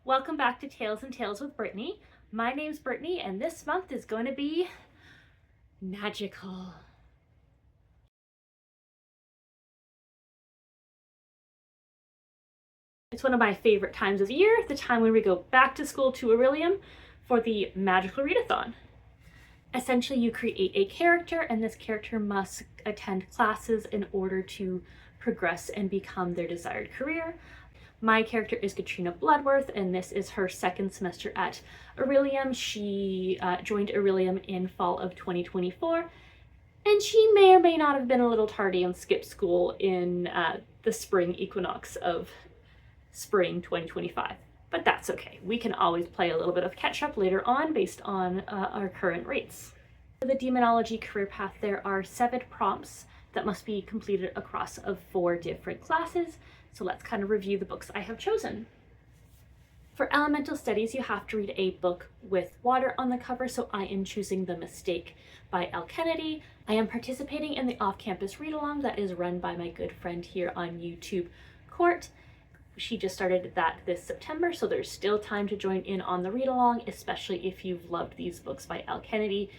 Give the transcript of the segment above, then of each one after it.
Welcome back to Tales and Tales with Brittany. My name's Brittany, and this month is going to be magical. It's one of my favorite times of year, the time when we go back to school to Orilium for the magical readathon. Essentially, you create a character, and this character must attend classes in order to progress and become their desired career. My character is Katrina Bloodworth, and this is her second semester at Orilium. She joined Orilium in fall of 2024, and she may or may not have been a little tardy and skipped school in the spring equinox of spring 2025. But that's okay. We can always play a little bit of catch up later on based on our current rates. For the demonology career path, there are 7 prompts that must be completed across of 4 different classes. So let's kind of review the books I have chosen. For elemental studies, you have to read a book with water on the cover, so I am choosing The Mistake by L. Kennedy. I am participating in the off-campus read-along that is run by my good friend here on YouTube, Court. She just started that this September, so there's still time to join in on the read-along, especially if you've loved these books by L. Kennedy.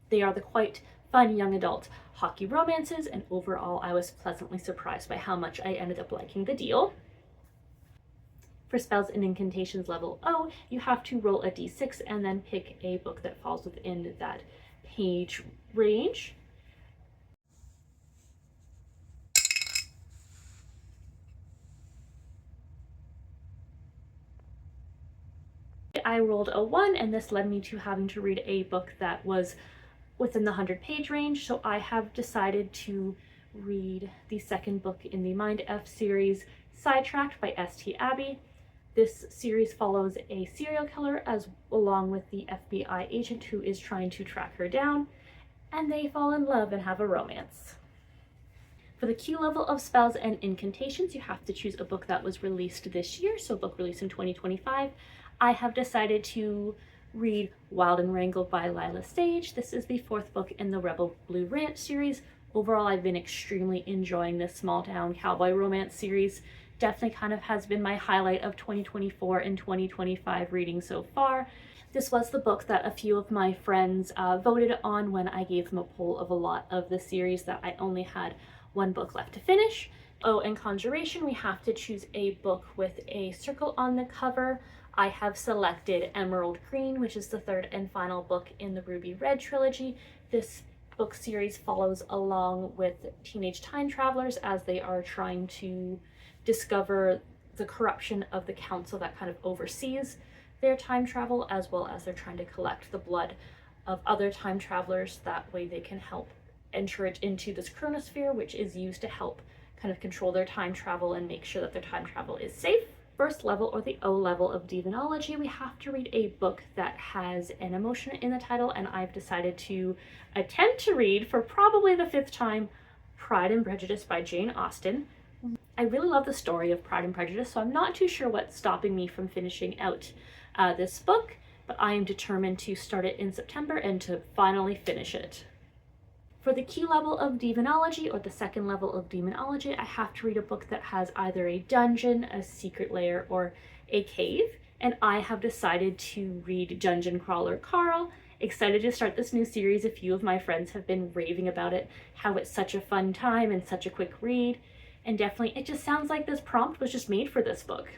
They are the quite fun young adult hockey romances, and overall I was pleasantly surprised by how much I ended up liking the deal. For spells and incantations level O, you have to roll a d6 and then pick a book that falls within that page range. I rolled a 1, and this led me to having to read a book that was within the 100-page range, so I have decided to read the second book in the Mind F series, Sidetracked by S.T. Abbey. This series follows a serial killer along with the FBI agent who is trying to track her down, and they fall in love and have a romance. For the Q level of spells and incantations, you have to choose a book that was released this year, so a book released in 2025. I have decided to read Wild and Wrangled by Lila Sage. This is the 4th book in the Rebel Blue Ranch series. Overall, I've been extremely enjoying this small town cowboy romance series. Definitely kind of has been my highlight of 2024 and 2025 reading so far. This was the book that a few of my friends voted on when I gave them a poll of a lot of the series that I only had 1 book left to finish. Oh, and Conjuration, we have to choose a book with a circle on the cover. I have selected Emerald Green, which is the 3rd and final book in the Ruby Red trilogy. This book series follows along with teenage time travelers as they are trying to discover the corruption of the council that kind of oversees their time travel, as well as they're trying to collect the blood of other time travelers. That way they can help enter it into this chronosphere, which is used to help kind of control their time travel and make sure that their time travel is safe. First level, or the O level of demonology, we have to read a book that has an emotion in the title, and I've decided to attempt to read, for probably the 5th time, Pride and Prejudice by Jane Austen. I really love the story of Pride and Prejudice, so I'm not too sure what's stopping me from finishing out this book, but I am determined to start it in September and to finally finish it. For the Q level of demonology, or the 2nd level of demonology, I have to read a book that has either a dungeon, a secret lair, or a cave, and I have decided to read Dungeon Crawler Carl. Excited to start this new series. A few of my friends have been raving about it, how it's such a fun time and such a quick read, and definitely it just sounds like this prompt was just made for this book.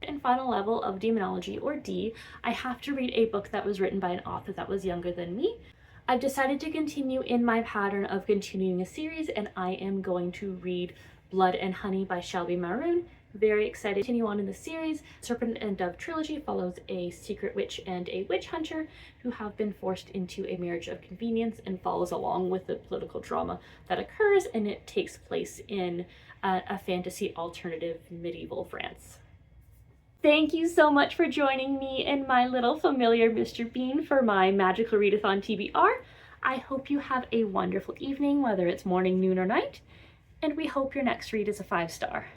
And final level of demonology, or D, I have to read a book that was written by an author that was younger than me. I've decided to continue in my pattern of continuing a series, and I am going to read Blood and Honey by Shelby Maroon. Very excited to continue on in the series. Serpent and Dove trilogy follows a secret witch and a witch hunter who have been forced into a marriage of convenience, and follows along with the political drama that occurs, and it takes place in a fantasy alternative medieval France. Thank you so much for joining me in my little familiar Mr. Bean for my magical readathon TBR. I hope you have a wonderful evening, whether it's morning, noon, or night, and we hope your next read is a 5-star.